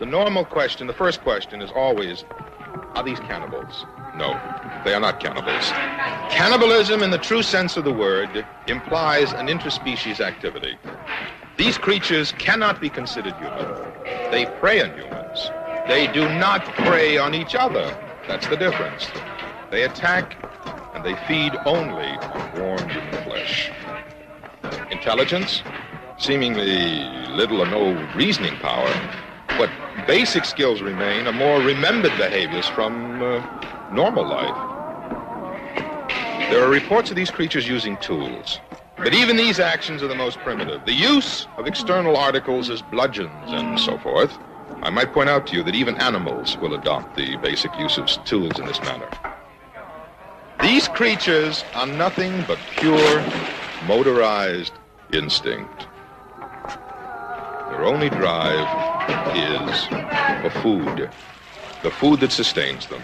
The normal question, the first question is always, are these cannibals? No, they are not cannibals. Cannibalism, in the true sense of the word, implies an interspecies activity. These creatures cannot be considered human. They prey on humans. They do not prey on each other. That's the difference. They attack and they feed only on warm human flesh. Intelligence, seemingly little or no reasoning power, but basic skills remain are more remembered behaviors from normal life. There are reports of these creatures using tools, but even these actions are the most primitive. The use of external articles as bludgeons and so forth. I might point out to you that even animals will adopt the basic use of tools in this manner. These creatures are nothing but pure, motorized instinct. Their only drive is for food, the food that sustains them.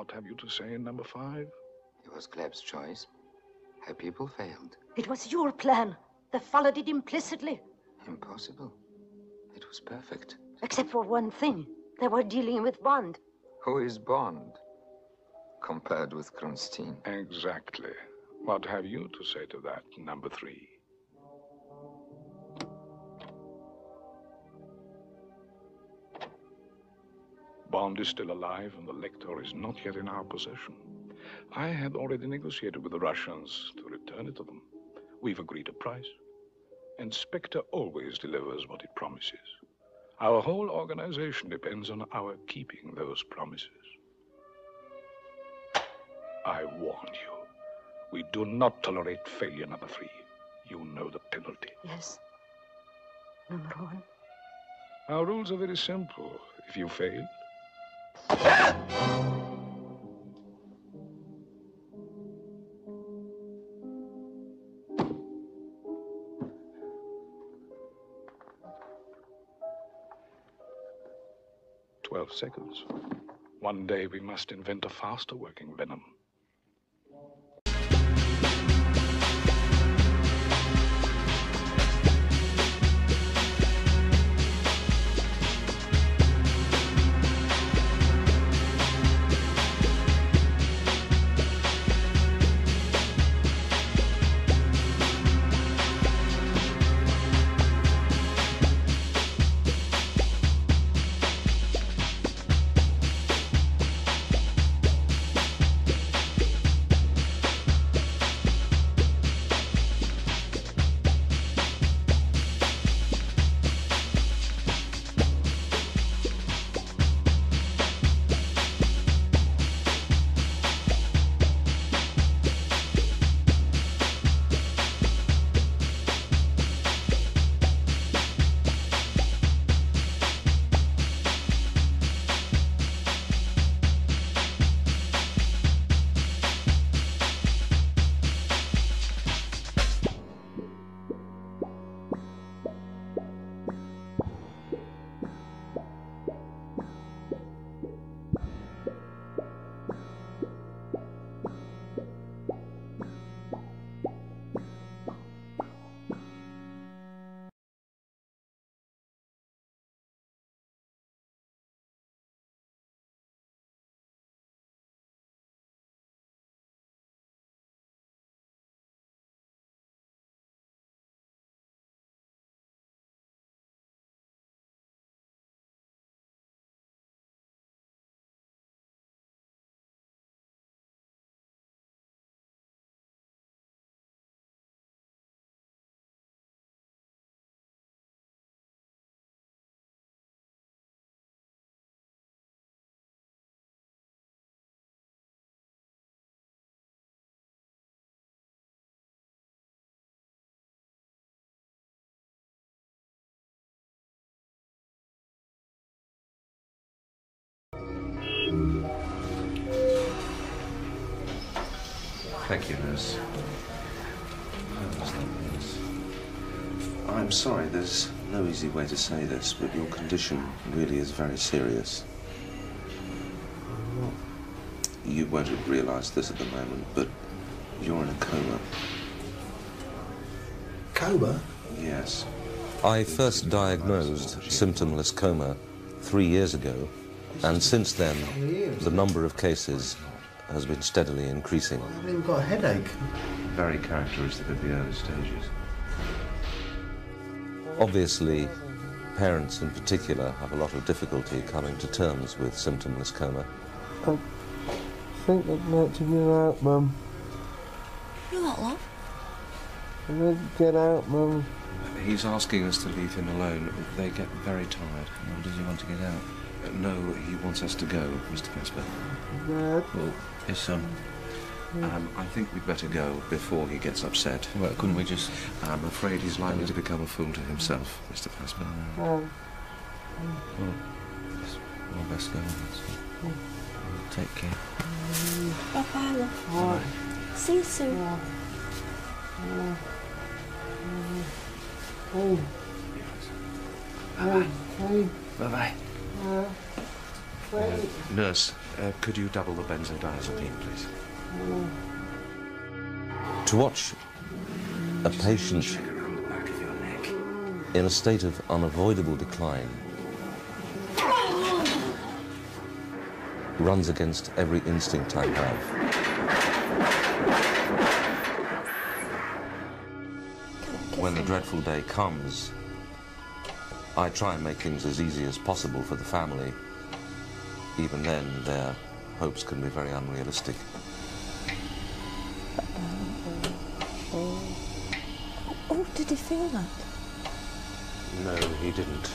What have you to say in number 5? It was Klebb's choice. Her people failed. It was your plan. They followed it implicitly. Impossible. It was perfect. Except for one thing. They were dealing with Bond. Who is Bond? Compared with Kronstein. Exactly. What have you to say to that, number 3? Bond is still alive and the Lector is not yet in our possession. I had already negotiated with the Russians to return it to them. We've agreed a price. And Spectre always delivers what it promises. Our whole organization depends on our keeping those promises. I warn you, we do not tolerate failure, number 3. You know the penalty. Yes. Number 1. Our rules are very simple. If you fail, "12 seconds. One day we must invent a faster working venom." Thank you, nurse. I'm sorry, there's no easy way to say this, but your condition really is very serious. You won't have realised this at the moment, but you're in a coma. Coma? Yes. I first diagnosed symptomless coma 3 years ago, and since then, the number of cases has been steadily increasing. I haven't even got a headache. Very characteristic of the early stages. Obviously, parents in particular have a lot of difficulty coming to terms with symptomless coma. I think I'd like to get out, Mum. You what, love? I'd like to get out, Mum. He's asking us to leave him alone. They get very tired. Or does he want to get out? No, he wants us to go, Mr. Vesper. Dad? Well, his son. I think we'd better go before he gets upset. Well, couldn't we just... I'm afraid he's likely to become a fool to himself, Mr. Vesper. Well, we'll best go. Take care. Bye-bye, love. Bye. See you soon. Hey. Bye-bye. Hey. Nurse, could you double the benzodiazepine, please? To watch a patient in a state of unavoidable decline runs against every instinct I have. When the dreadful day comes, I try and make things as easy as possible for the family. Even then, their hopes can be very unrealistic. Oh, did he feel that? No, he didn't.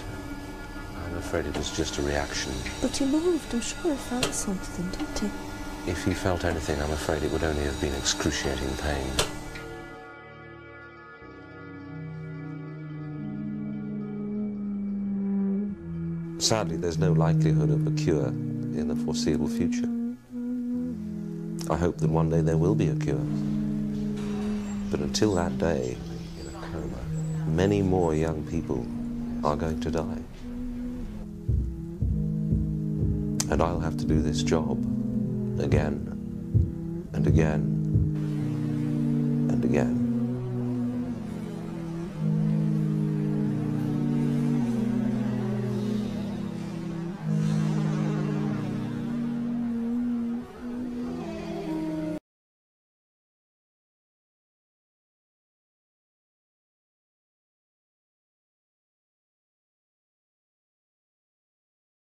I'm afraid it was just a reaction. But he moved. I'm sure he felt something, didn't he? If he felt anything, I'm afraid it would only have been excruciating pain. Sadly, there's no likelihood of a cure in the foreseeable future. I hope that one day there will be a cure. But until that day, in a coma, many more young people are going to die. And I'll have to do this job again and again and again.